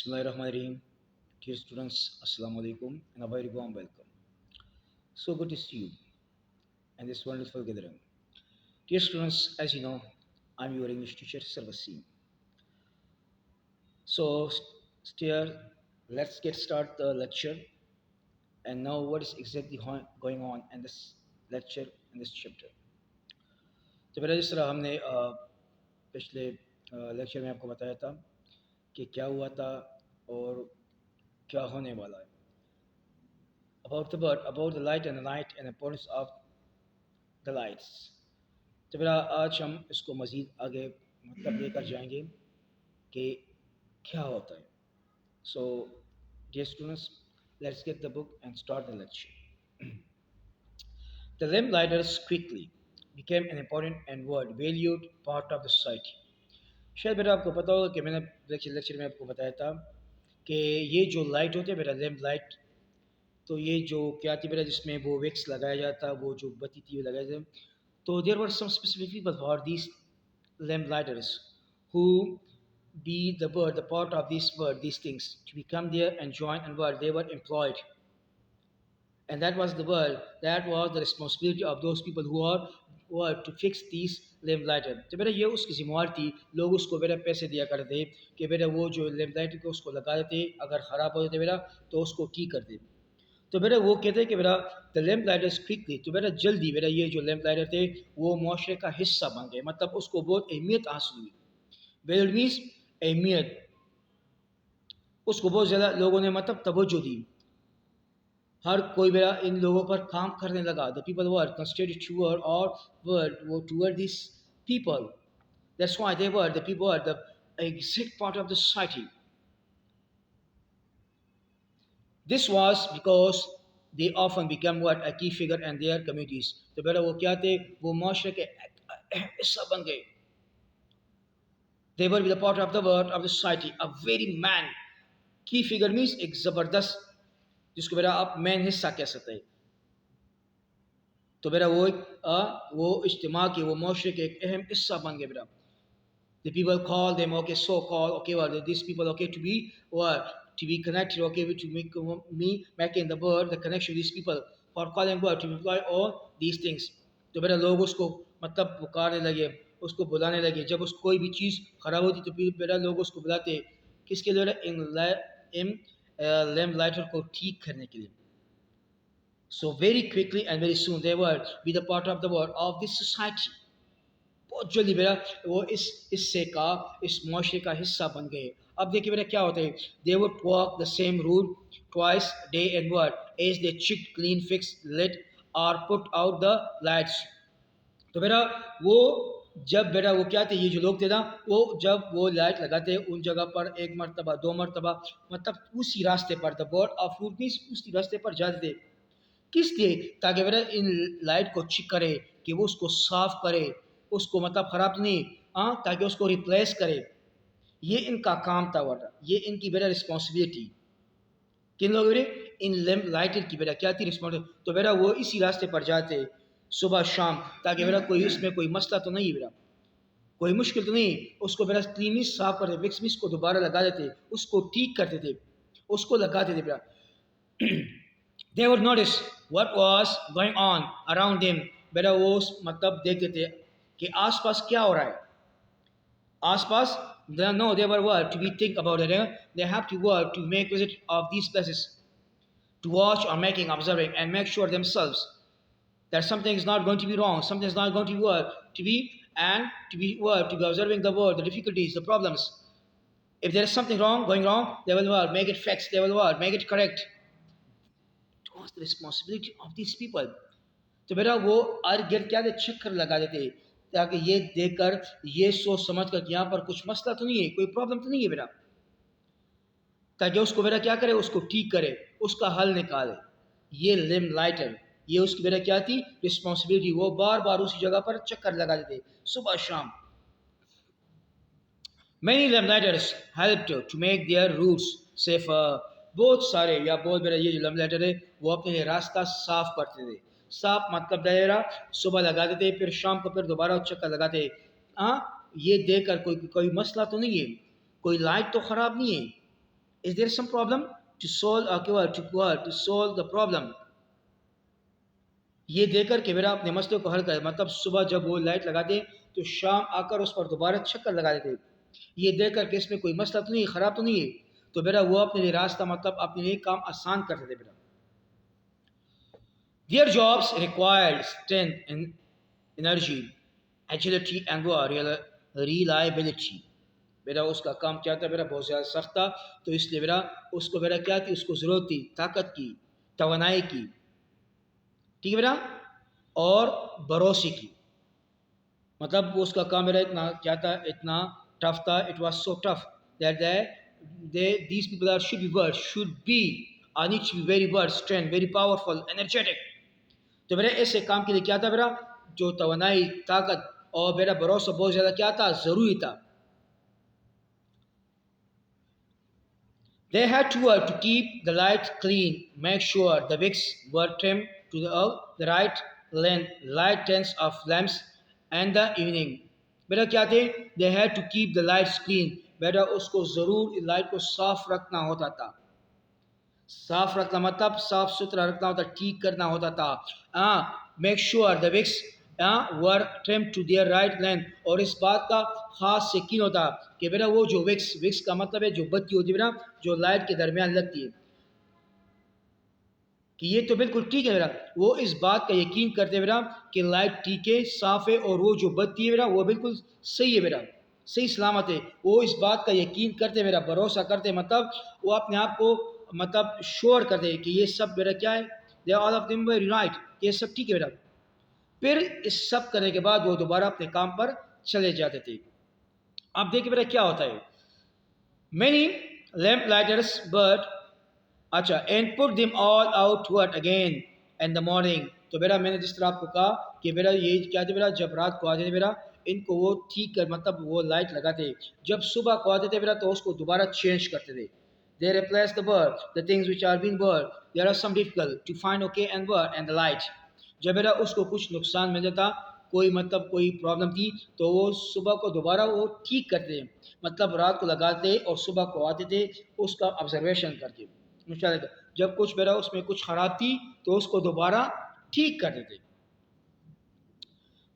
Bismillahirrahmanirrahim. Dear students, Assalamu alaikum and a very warm welcome. So good to see you and this wonderful gathering. Dear students, as you know, I'm your English teacher, Sarvasim. So, dear, let's get start the lecture and know what is exactly going on in this lecture in this chapter. तो मेरा जिस तरह हमने पिछले lecture में आपको बताया था कि क्या हुआ था और क्या होने वाला है about the bird, about the light and the night and the importance of the lights. तो मेरा आज हम इसको मज़ीद आगे मतलब लेकर जाएंगे कि क्या होता है. So, dear students, let's get the book and start the lecture. The lamplighters quickly became an important and world valued part of the society. शायद बेटा आपको पता होगा कि मैंने लेक्चर में आपको बताया था कि ये जो लाइट होते हैं बेटा लैम्प लाइट, तो ये जो क्या थी बेटा जिसमें वो वैक्स लगाया जाता, वो जो बत्ती थी वो लगाया जाता. So there were some specific people for these lamplighters who be the word, the part of this word, these things, to become there and join and word, they were employed. And that was the word, that was the responsibility of those people who were to fix these lamplighters. तो बेटा ये उसकी जिम्मेवारी थी, लोग उसको बेटा पैसे दिया करते थे कि बेटा वो जो lamplighters को उसको लगा देते, अगर ख़राब हो जाते बेटा तो उसको ठीक कर दे. तो बेटा वो कहते हैं कि बेटा द लैम्प लाइटर्स क्विकली, तो बेटा जल्दी बेटा ये जो लैम्प लाइटर थे वो माशरे का हिस्सा बन गए, मतलब उसको बहुत अहमियत हासिल हुई. वेल मीन्स अहमियत, उसको बहुत ज़्यादा लोगों ने मतलब तवज्जो दी. हर कोई बेटा इन लोगों पर काम करने लगा. The people were considered toward और वो toward this people. That's why they were the people were the exact part of the society. This was because they often become what a key figure in their communities. तो बेटा वो क्या थे, वो माशरे के हिस्सा बन गए. They were the part of the world of the society, a very man. Key figure means एक जबरदस्त, जिसको बेटा आप मैन हिस्सा कह सकते हैं. तो बेटा वो इज्तिमा के वो माशरे के एक अहम हिस्सा बन गए बेटा. The people call them, okay, so called, okay, well, these people, okay, to be what? To be connected, okay, to make me making the word, the connection with these people, for calling word, to employ all these things. तो बेटा लोग उसको मतलब पुकारने लगे, उसको बुलाने लगे. जब उसको कोई भी चीज़ ख़राब होती तो फिर बेटा लोग उसको बुलाते किसके लिए? इन लैम्प लाइटर को ठीक करने के लिए. So very quickly and very soon they were be the part of the world of this society. बहुत जल्दी बेटा वो इस हिस्से का, इस माशरे का हिस्सा बन गए. अब देखिए बेटा क्या होता है, they would walk the same route twice day and word as they check clean fix let और पुट आउट द लाइट्स. तो बेटा वो जब बेटा वो क्या थे, ये जो लोग थे ना, वो जब वो लाइट लगाते उन जगह पर एक मरतबा दो मरतबा, मतलब उसी रास्ते पर the word of route means उसी रास्ते पर जाते थे. किस लिए? ताकि बेटा इन लाइट को चेक करे कि वो उसको साफ करे, उसको मतलब ख़राब तो नहीं, हाँ, ताकि उसको रिप्लेस करे. ये इनका काम था बेटा, ये इनकी बेटा रिस्पॉन्सिबिलिटी. किन लोगों ने? इन लैम्प लाइटर की बेटा क्या थी रिस्पॉन्सिबिलिटी. तो बेटा वो इसी रास्ते पर जाते सुबह शाम, ताकि बेटा कोई इसमें कोई मसला तो नहीं बेटा, कोई मुश्किल तो नहीं. उसको बेटा क्लीनली साफ करते, विक्स मिस को दोबारा लगा देते, उसको ठीक करते थे, उसको लगाते थे बेटा. They would notice what was going on around them. बेटा वो मतलब देखते थे कि आसपास क्या हो रहा है. आसपास no, they were what to be think about it. They have to work to make visit of these places, to watch or making observing and make sure themselves that something is not going to be wrong, something is not going to be work to be and to be work to be observing the world, the difficulties, the problems. If there is something wrong going wrong, they will work, make it fix, they will work, make it correct. It was the responsibility of these people. तो बेटा वो अर्ध गिर्द क्या थे, चक्कर लगा देते ताकि ये देखकर ये सोच समझ कर कि यहाँ पर कुछ मसला तो नहीं है, कोई प्रॉब्लम तो नहीं है बेटा, ताकि उसको बेटा क्या करे, उसको ठीक करे, उसका हल निकाले. ये लैम्प लाइटर, ये उसकी बेटा क्या थी रिस्पॉन्सिबिलिटी. वो बार बार उसी जगह पर चक्कर लगा देते सुबह शाम. Many lamplighters helped to make their routes safer. बहुत सारे या बहुत बेटा ये जो लैम्प है वो अपने रास्ता साफ करते थे. साफ मतलब दायरा सुबह लगाते थे, फिर शाम को फिर दोबारा चक्कर लगाते. हाँ, ये देखकर कोई कोई मसला तो नहीं है, कोई लाइट तो ख़राब नहीं है. Is there some problem to solve to solve the problem. ये देखकर कि मेरा अपने मसले को हल करे, मतलब सुबह जब वो लाइट लगाते तो शाम आकर उस पर दोबारा चक्कर लगा देते, ये देखकर कि इसमें कोई मसला तो नहीं है, ख़राब तो नहीं है, तो मेरा वो अपने लिए रास्ता, मतलब अपने लिए काम आसान करते थे मेरा। Their jobs required strength and energy, agility and reliability। मेरा उसका काम क्या था, मेरा बहुत ज़्यादा सख्त था, तो इसलिए मेरा उसको मेरा क्या थी, उसको ज़रूरत थी ताकत की, तवानाई की, ठीक है मेरा, और भरोसे की। मतलब वो उसका काम मेरा इतना क्या था, इतना टफ था, it was so tough that they these people are should B I need to be very word strength, very powerful, energetic. तो मेरे ऐसे काम के लिए क्या था, मेरा जो तवानाई, ताकत और मेरा भरोसा बहुत ज़्यादा क्या था, ज़रूरी था। They had to work to keep the light clean, make sure the wicks were trimmed to the right length, light tents of lamps, and the evening। बेटा क्या थे, they had to keep the lights clean। बेटा उसको ज़रूर light को साफ रखना होता था। साफ रखना मतलब साफ सुथरा रखना होता, ठीक करना होता था। Make sure the wicks were trim to their right length. और इस बात का खास यकीन होता कि बेटा वो जो विक्स का मतलब है जो बत्ती होती है बेटा, जो लाइट के दरमियान लगती है, कि ये तो बिल्कुल ठीक है बेटा, वो इस बात का यकीन करते बेटा कि लाइट ठीक है, साफ़ है, और वो जो बत्ती है बेटा वो बिल्कुल सही है बेटा, सही सलामत है। वो इस बात का यकीन करते मेरा, भरोसा करते, मतलब वो अपने आप को मतलब श्योर करते कि ये सब बेटा क्या है, they all of them very right, ये सब ठीक है बेटा। फिर इस सब करने के बाद वो दोबारा अपने काम पर चले जाते थे। अब देखिए बेटा क्या होता है, मैनी लैम्प लाइटर्स बट अच्छा and put them all out word again in the morning. तो बेटा मैंने जिस तरह आपको कहा कि बेटा ये क्या थे बेटा, जब रात को आते थे बेटा इनको वो ठीक कर, मतलब वो लाइट लगाते, जब सुबह को आते थे बेटा तो उसको दोबारा चेंज करते थे। They replace the bulb, the things which are being burned. There are some difficult to find okay and burn and the light। जब बेटा उसको कुछ नुकसान मिल जाता, कोई मतलब कोई प्रॉब्लम थी, तो वो सुबह को दोबारा वो ठीक करते, मतलब रात को लगाते और सुबह को आते थे, उसका ऑब्जर्वेशन करते। जब कुछ मेरा उसमें कुछ खराब थी तो उसको दोबारा ठीक कर देते।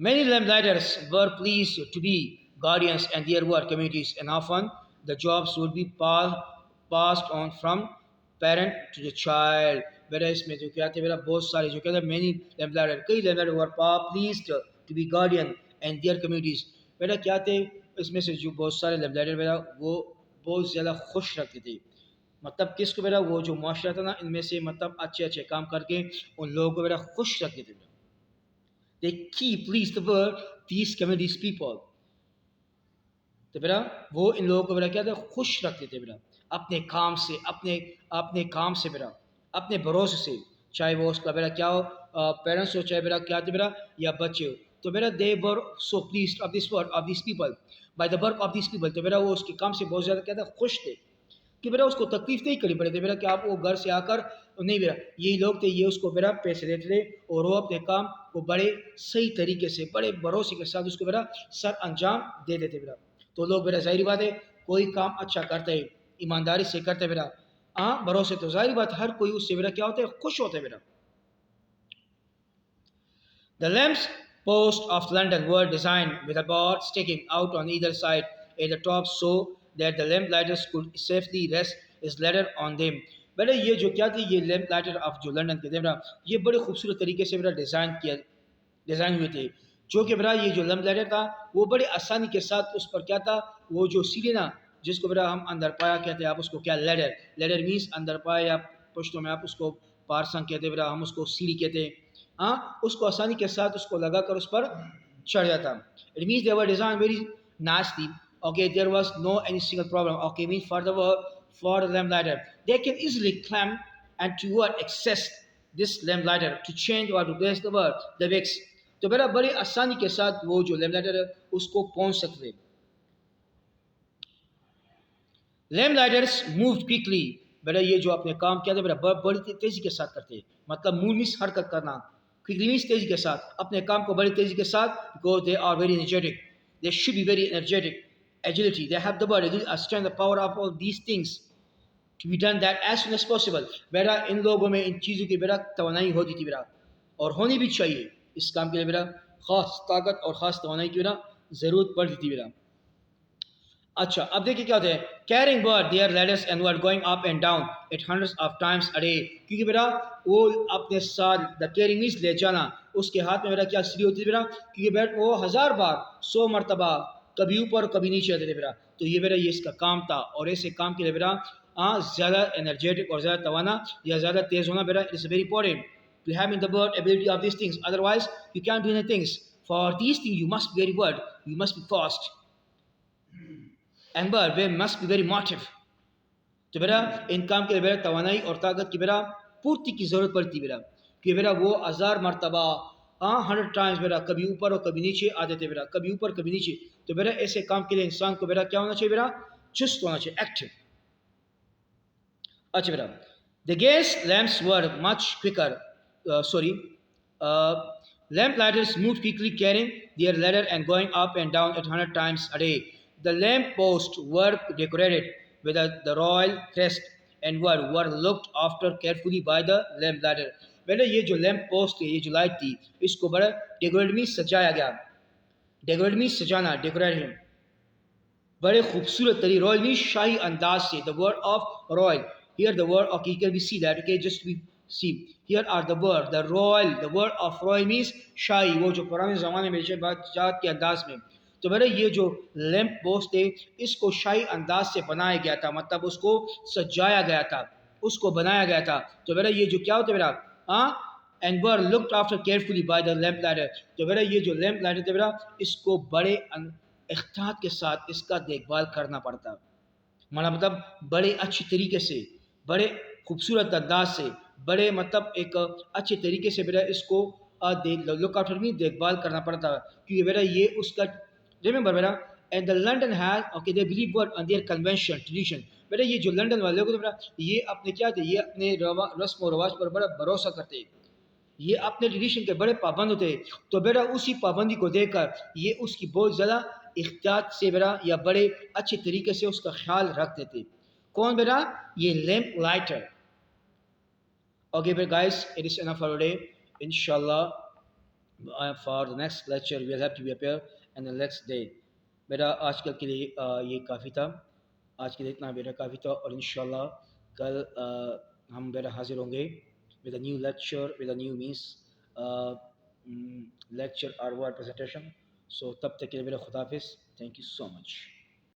Many lamplighters were pleased to be guardians and their work communities, and often the jobs would be passed on from parent to the child। मेरा इसमें जो क्या थे, मेरा बहुत सारे जो क्या थे, many lamplighters, कई lamplighters were pleased to be guardian and their communities। मेरा क्या थे, इसमें से जो बहुत सारे lamplighters मेरा वो बहुत ज़्यादा खुश रखते थे, मतलब किसको मेरा, वो जो माशरा था ना इनमें से, मतलब अच्छे अच्छे काम करके उन लोगों को मेरा खुश रखते थे। They keep please the word these communities people। तो बेटा वो इन लोगों को बेटा क्या था, खुश रखते थे बेटा अपने काम से, अपने अपने काम से बेटा, अपने भरोसे से, चाहे वो उसका बेटा क्या हो, पेरेंट्स हो, चाहे बेटा क्या थे बेटा, या बच्चे हो। तो बेटा they were so pleased of this work of this people by the work of this people. तो बेटा वो उसके काम से बहुत ज़्यादा क्या था, खुश थे, कि बेटा उसको तकलीफ नहीं करनी पड़ी थी बेटा, कि आप वो घर से आकर नहीं बेटा, यही लोग थे, ये उसको बेटा पैसे देते थे और वो अपने काम को बड़े सही तरीके से, बड़े भरोसे के साथ उसको बेटा सर अंजाम दे देते बेटा। तो लोग बेटा जाहिर बात है कोई काम अच्छा करते हैं, ईमानदारी से करते बेटा, हाँ भरोसे, तो जाहिर बात हर कोई उससे बेटा क्या होता है, खुश होते बेटा। The lamps post of London were designed with a board sticking out on either side at the top so that the lamp lighters could safely rest his ladder on them। बेटा ये जो क्या थी, ये लैम्प लाइटर ऑफ जो London के थे बेटा, ये बड़े खूबसूरत तरीके से बेटा डिज़ाइन हुए थे, जो कि बेटा ये जो लैम्प लाइटर था वो बड़े आसानी के साथ उस पर क्या था, वो जो सीढ़ी ना, जिसको बेटा हम अंदर पाया कहते हैं, आप उसको क्या, लेडर, लेडर मीन्स अंदर पाया, या पश्तो में आप उसको पारसंग कहते हैं बेटा, हम उसको सीढ़ी कहते हैं। हाँ उसको आसानी के साथ उसको लगाकर उस पर चढ़ जाता। It means they were design very nicely. Okay, there was no any single problem. Okay, means for the lamp lighter, they can easily climb and to what access this lamp lighter to change or replace the wicks। तो बेटा बड़ी आसानी के साथ वो जो lamp lighter है उसको पहुंच सकते। Lamp lighters move quickly. बेटा ये जो अपने काम किया था बेटा बड़ी तेजी के साथ करते, मतलब मूव मीन्स हरकत करना, क्विकली मीन्स तेजी के साथ, अपने काम को बड़ी तेजी के साथ, because they are very energetic, they should be very energetic, agility, they have the body, the strength, the power of all these things। to be done that as soon as possible. बेटा इन लोगों में इन चीज़ों की बेटा तवानाई होती थी बेटा, और होनी भी चाहिए। इस काम के लिए बेटा ख़ास ताकत और ख़ास तवानाई की बेटा ज़रूरत पड़ती थी बेटा। अच्छा, अब देखिए क्या होता है, carrying bird their ladders and were going up and down it hundreds of times a day, क्योंकि बेटा वो अपने साथ द कैरिंग मीन्स ले जाना, उसके हाथ में बेटा क्या सीढ़ी होती थी बेटा, क्योंकि बेटा वो 1000 बार 100 मरतबा कभी ऊपर कभी नीचे आते थे बेटा। तो ये बेटा ये इसका काम था, और ऐसे काम के लिए बेटा ज़्यादा एनर्जेटिक और ज़्यादा तवाना या ज़्यादा तेज़ होना बेटा it's very important to have in the bird ability of these things, otherwise you can't do anything. For these things you must be very bird, you must be fast, and bird they must be very motive. तो बेटा इन काम के लिए बेटा तवानाई और ताकत की बेटा पूर्ति की ज़रूरत पड़ती बेटा, कि बेटा वो 1000 मरतबा 100 टाइम्स बेटा कभी ऊपर और कभी नीचे आते थे बेटा, कभी ऊपर कभी नीचे। तो बेटा ऐसे काम के लिए इंसान को बेटा क्या होना चाहिए बेटा, चुस्त होना चाहिए, एक्टिव। अच्छा बेटा, the gas lamps were much quicker, lamp lighters moved quickly carrying their ladder and going up and down at 100 times a day. The lamp posts were decorated with the royal crest and were looked after carefully by the lamp lighter. बेटा ये जो lamp post है, ये जो light थी, इसको बड़ा decorate में सजाया गया। डेकोरेट में सजाना, डेकोरेशन बड़े खूबसूरत तरीके, रॉयल मीन शाही अंदाज से, the word of royal, here the word of, you can be see that, okay, just be see, here are the word, the royal, the word of royal means शाही, वो जो पुराने ज़माने में बादशाह के अंदाज में। तो बेटा ये जो लैम्प पोस्ट है, इसको शाही अंदाज से बनाया गया था, मतलब उसको सजाया गया था, उसको बनाया गया था। तो बेटा ये जो क्या होता है बेटा, and were looked after carefully by the lamp lighter. तो बेटा ये जो लैम्प लाइटर थे बेटा, इसको बड़े एहतियात के साथ इसका देखभाल करना पड़ता, मतलब बड़े अच्छी तरीके से, बड़े खूबसूरत अंदाज से, बड़े मतलब एक अच्छे तरीके से बेटा इसको लुक आफ्टर में देखभाल करना पड़ता, क्योंकि बेटा ये उसका, रिमेंबर बेटा, and the London has, okay, they believe word on their convention tradition. बेटा ये जो लंदन वाले लोग थे बेटा, ये अपने क्या थे, ये अपने रस्म और रवाज पर बड़ा भरोसा करते, ये अपने ट्रेडिशन के बड़े पाबंद होते। तो बेटा उसी पाबंदी को देखकर ये उसकी बहुत ज़्यादा एहतियात से बेटा या बड़े अच्छे तरीके से उसका ख्याल रखते थे। कौन बेटा, ये लैम्प लाइटर। ओके बेटा guys, it is enough for today, इंशाल्लाह for the next lecture we will have to be appear and the next day. बेटा आज कल के लिए ये काफ़ी था, आज के लिए इतना बेटा काफ़ी था, और इंशाल्लाह कल हम बेटा हाजिर होंगे with a new lecture, with a new means lecture or word presentation. So तब तक के लिए मेरा खुदा हाफिज़, thank you so much.